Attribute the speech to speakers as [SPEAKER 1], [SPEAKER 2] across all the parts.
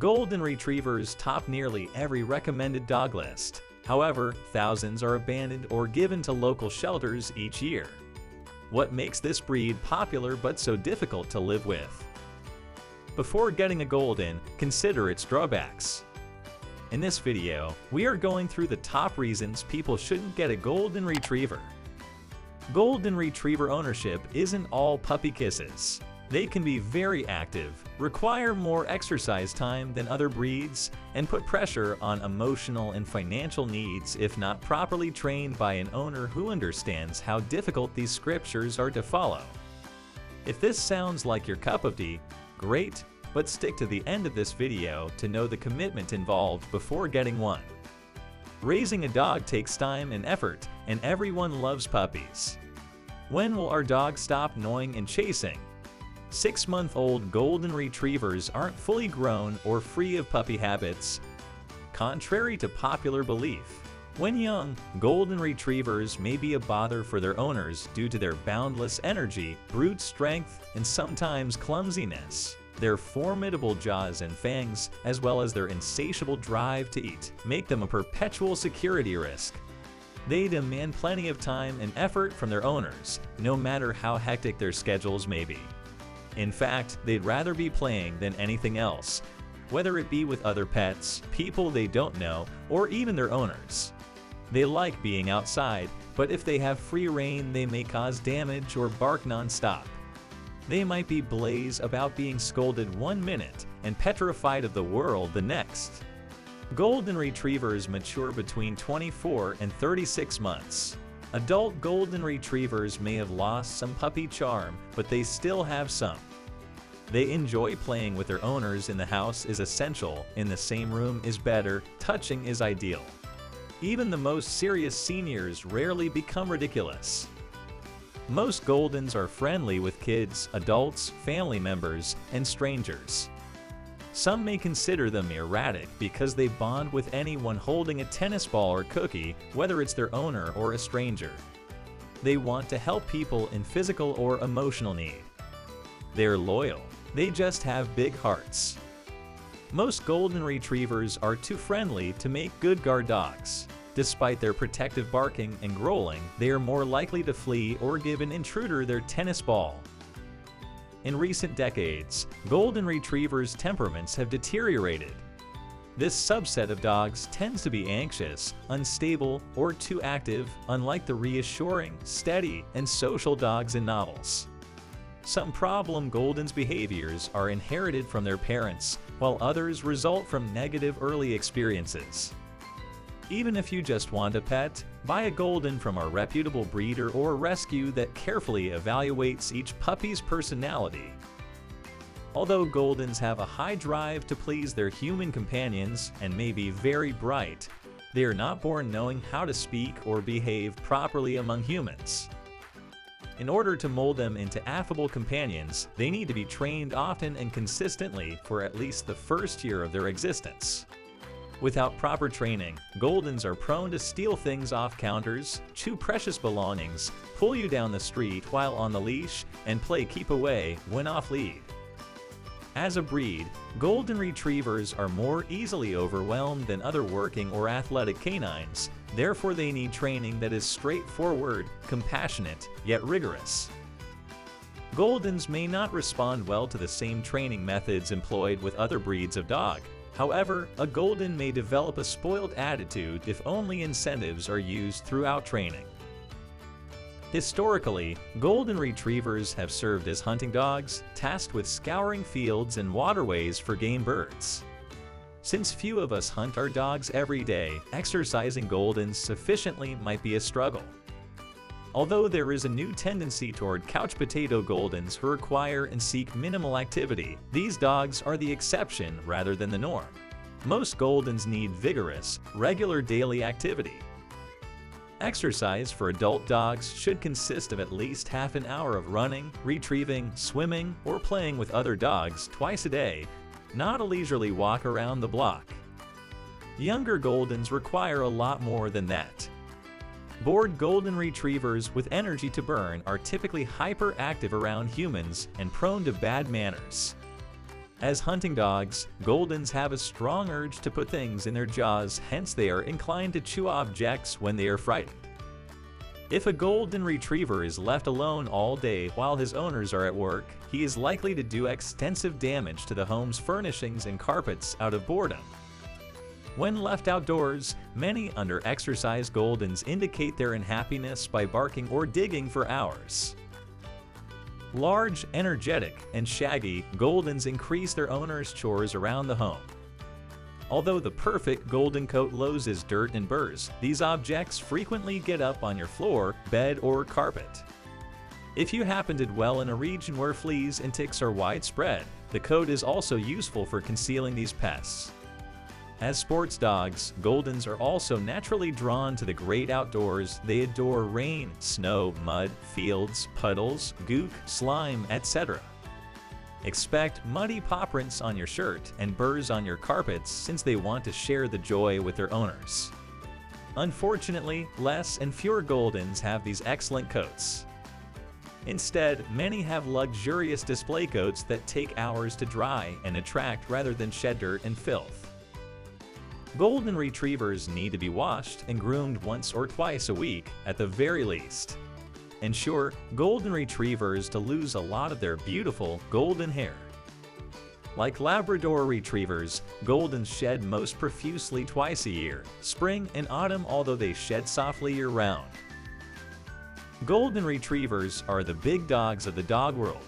[SPEAKER 1] Golden Retrievers top nearly every recommended dog list. However, thousands are abandoned or given to local shelters each year. What makes this breed popular but so difficult to live with? Before getting a Golden, consider its drawbacks. In this video, we are going through the top reasons people shouldn't get a Golden Retriever. Golden Retriever ownership isn't all puppy kisses. They can be very active, require more exercise time than other breeds, and put pressure on emotional and financial needs if not properly trained by an owner who understands how difficult these scriptures are to follow. If this sounds like your cup of tea, great, but stick to the end of this video to know the commitment involved before getting one. Raising a dog takes time and effort, and everyone loves puppies. When will our dog stop gnawing and chasing? 6-month-old Golden Retrievers aren't fully grown or free of puppy habits. Contrary to popular belief, when young, Golden Retrievers may be a bother for their owners due to their boundless energy, brute strength, and sometimes clumsiness. Their formidable jaws and fangs, as well as their insatiable drive to eat, make them a perpetual security risk. They demand plenty of time and effort from their owners, no matter how hectic their schedules may be. In fact, they'd rather be playing than anything else, whether it be with other pets, people they don't know, or even their owners. They like being outside, but if they have free rein, they may cause damage or bark non-stop. They might be blaze about being scolded 1 minute and petrified of the world the next. Golden Retrievers mature between 24 and 36 months. Adult Golden Retrievers may have lost some puppy charm, but they still have some. They enjoy playing with their owners. In the house is essential, in the same room is better, touching is ideal. Even the most serious seniors rarely become ridiculous. Most Goldens are friendly with kids, adults, family members, and strangers. Some may consider them erratic because they bond with anyone holding a tennis ball or cookie, whether it's their owner or a stranger. They want to help people in physical or emotional need. They're loyal. They just have big hearts. Most Golden Retrievers are too friendly to make good guard dogs. Despite their protective barking and growling, they are more likely to flee or give an intruder their tennis ball. In recent decades, Golden Retrievers' temperaments have deteriorated. This subset of dogs tends to be anxious, unstable, or too active, unlike the reassuring, steady, and social dogs in novels. Some problem Goldens' behaviors are inherited from their parents, while others result from negative early experiences. Even if you just want a pet, buy a Golden from a reputable breeder or rescue that carefully evaluates each puppy's personality. Although Goldens have a high drive to please their human companions and may be very bright, they are not born knowing how to speak or behave properly among humans. In order to mold them into affable companions, they need to be trained often and consistently for at least the first year of their existence. Without proper training, Goldens are prone to steal things off counters, chew precious belongings, pull you down the street while on the leash, and play keep away when off lead. As a breed, Golden Retrievers are more easily overwhelmed than other working or athletic canines, therefore they need training that is straightforward, compassionate, yet rigorous. Goldens may not respond well to the same training methods employed with other breeds of dog. However, a Golden may develop a spoiled attitude if only incentives are used throughout training. Historically, Golden Retrievers have served as hunting dogs, tasked with scouring fields and waterways for game birds. Since few of us hunt our dogs every day, exercising Goldens sufficiently might be a struggle. Although there is a new tendency toward couch potato Goldens who require and seek minimal activity, these dogs are the exception rather than the norm. Most Goldens need vigorous, regular daily activity. Exercise for adult dogs should consist of at least half an hour of running, retrieving, swimming, or playing with other dogs twice a day, not a leisurely walk around the block. Younger Goldens require a lot more than that. Bored Golden Retrievers with energy to burn are typically hyperactive around humans and prone to bad manners. As hunting dogs, Goldens have a strong urge to put things in their jaws, hence they are inclined to chew objects when they are frightened. If a Golden Retriever is left alone all day while his owners are at work, he is likely to do extensive damage to the home's furnishings and carpets out of boredom. When left outdoors, many under-exercised Goldens indicate their unhappiness by barking or digging for hours. Large, energetic, and shaggy, Goldens increase their owner's chores around the home. Although the perfect Golden coat loses dirt and burrs, these objects frequently get up on your floor, bed, or carpet. If you happen to dwell in a region where fleas and ticks are widespread, the coat is also useful for concealing these pests. As sports dogs, Goldens are also naturally drawn to the great outdoors. They adore rain, snow, mud, fields, puddles, gook, slime, etc. Expect muddy paw prints on your shirt and burrs on your carpets since they want to share the joy with their owners. Unfortunately, less and fewer Goldens have these excellent coats. Instead, many have luxurious display coats that take hours to dry and attract rather than shed dirt and filth. Golden Retrievers need to be washed and groomed once or twice a week at the very least. Ensure Golden Retrievers to lose a lot of their beautiful golden hair. Like Labrador Retrievers, Goldens shed most profusely twice a year, spring and autumn, although they shed softly year-round. Golden Retrievers are the big dogs of the dog world.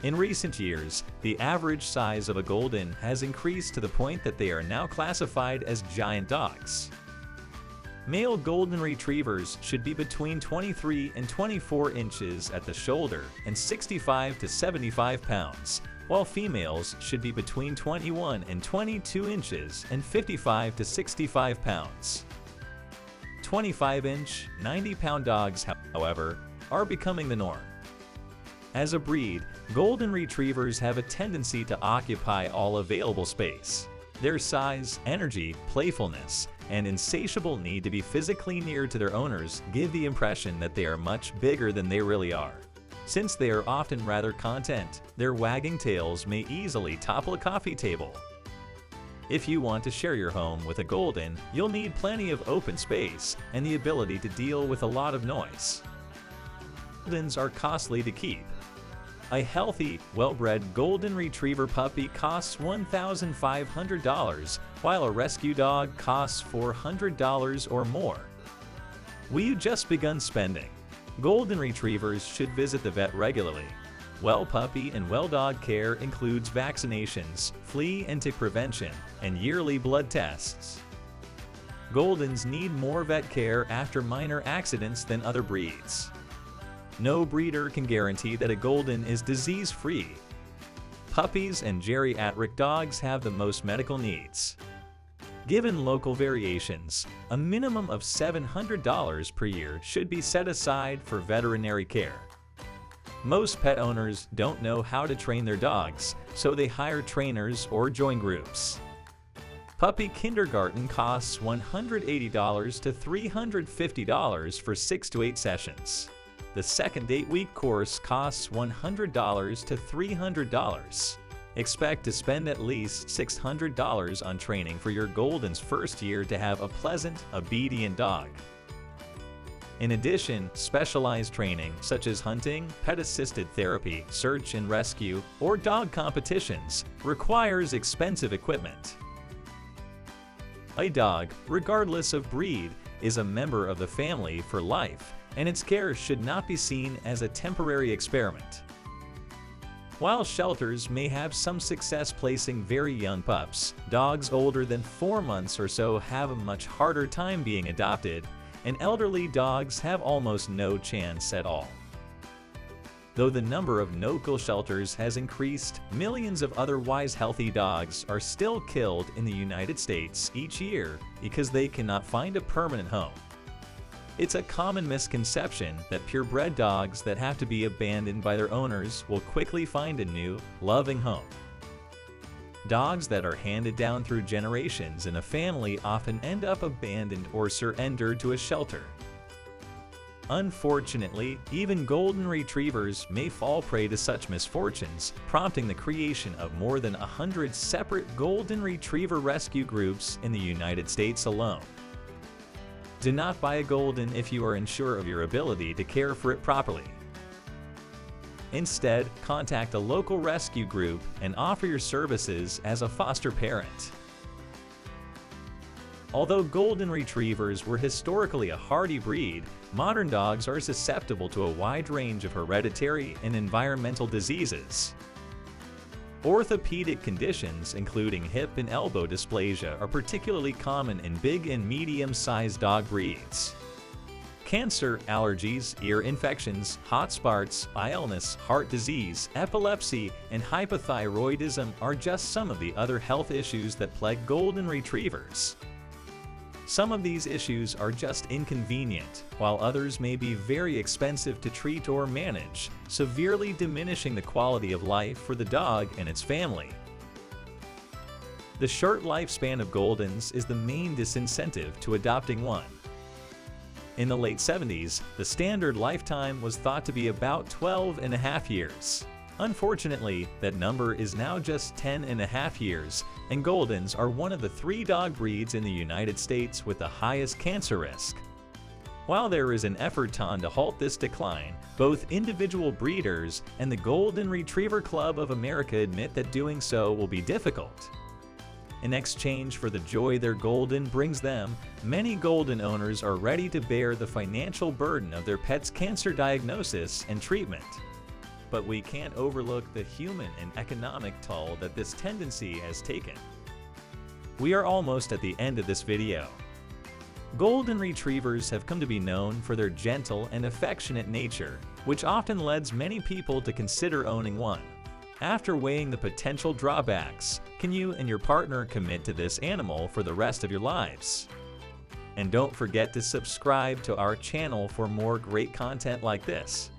[SPEAKER 1] In recent years, the average size of a Golden has increased to the point that they are now classified as giant dogs. Male Golden Retrievers should be between 23 and 24 inches at the shoulder and 65 to 75 pounds, while females should be between 21 and 22 inches and 55 to 65 pounds. 25-inch, 90-pound dogs, however, are becoming the norm. As a breed, Golden Retrievers have a tendency to occupy all available space. Their size, energy, playfulness, and insatiable need to be physically near to their owners give the impression that they are much bigger than they really are. Since they are often rather content, their wagging tails may easily topple a coffee table. If you want to share your home with a Golden, you'll need plenty of open space and the ability to deal with a lot of noise. Goldens are costly to keep. A healthy, well-bred Golden Retriever puppy costs $1,500, while a rescue dog costs $400 or more. Will you just begun spending? Golden Retrievers should visit the vet regularly. Well puppy and well dog care includes vaccinations, flea and tick prevention, and yearly blood tests. Goldens need more vet care after minor accidents than other breeds. No breeder can guarantee that a Golden is disease-free. Puppies and geriatric dogs have the most medical needs. Given local variations, a minimum of $700 per year should be set aside for veterinary care. Most pet owners don't know how to train their dogs, so they hire trainers or join groups. Puppy kindergarten costs $180 to $350 for 6 to 8 sessions. The second 8-week course costs $100 to $300. Expect to spend at least $600 on training for your Golden's first year to have a pleasant, obedient dog. In addition, specialized training such as hunting, pet-assisted therapy, search and rescue, or dog competitions requires expensive equipment. A dog, regardless of breed, is a member of the family for life, and its care should not be seen as a temporary experiment. While shelters may have some success placing very young pups, dogs older than 4 months or so have a much harder time being adopted, and elderly dogs have almost no chance at all. Though the number of no-kill shelters has increased, millions of otherwise healthy dogs are still killed in the United States each year because they cannot find a permanent home. It's a common misconception that purebred dogs that have to be abandoned by their owners will quickly find a new, loving home. Dogs that are handed down through generations in a family often end up abandoned or surrendered to a shelter. Unfortunately, even golden retrievers may fall prey to such misfortunes, prompting the creation of more than 100 separate golden retriever rescue groups in the United States alone. Do not buy a golden if you are unsure of your ability to care for it properly. Instead, contact a local rescue group and offer your services as a foster parent. Although golden retrievers were historically a hardy breed, modern dogs are susceptible to a wide range of hereditary and environmental diseases. Orthopedic conditions, including hip and elbow dysplasia, are particularly common in big and medium-sized dog breeds. Cancer, allergies, ear infections, hot spots, eye illness, heart disease, epilepsy, and hypothyroidism are just some of the other health issues that plague golden retrievers. Some of these issues are just inconvenient, while others may be very expensive to treat or manage, severely diminishing the quality of life for the dog and its family. The short lifespan of Goldens is the main disincentive to adopting one. In the late 70s, the standard lifetime was thought to be about 12.5 years. Unfortunately, that number is now just 10.5 years, and Goldens are one of the 3 dog breeds in the United States with the highest cancer risk. While there is an effort to halt this decline, both individual breeders and the Golden Retriever Club of America admit that doing so will be difficult. In exchange for the joy their Golden brings them, many Golden owners are ready to bear the financial burden of their pet's cancer diagnosis and treatment. But we can't overlook the human and economic toll that this tendency has taken. We are almost at the end of this video. Golden Retrievers have come to be known for their gentle and affectionate nature, which often leads many people to consider owning one. After weighing the potential drawbacks, can you and your partner commit to this animal for the rest of your lives? And don't forget to subscribe to our channel for more great content like this.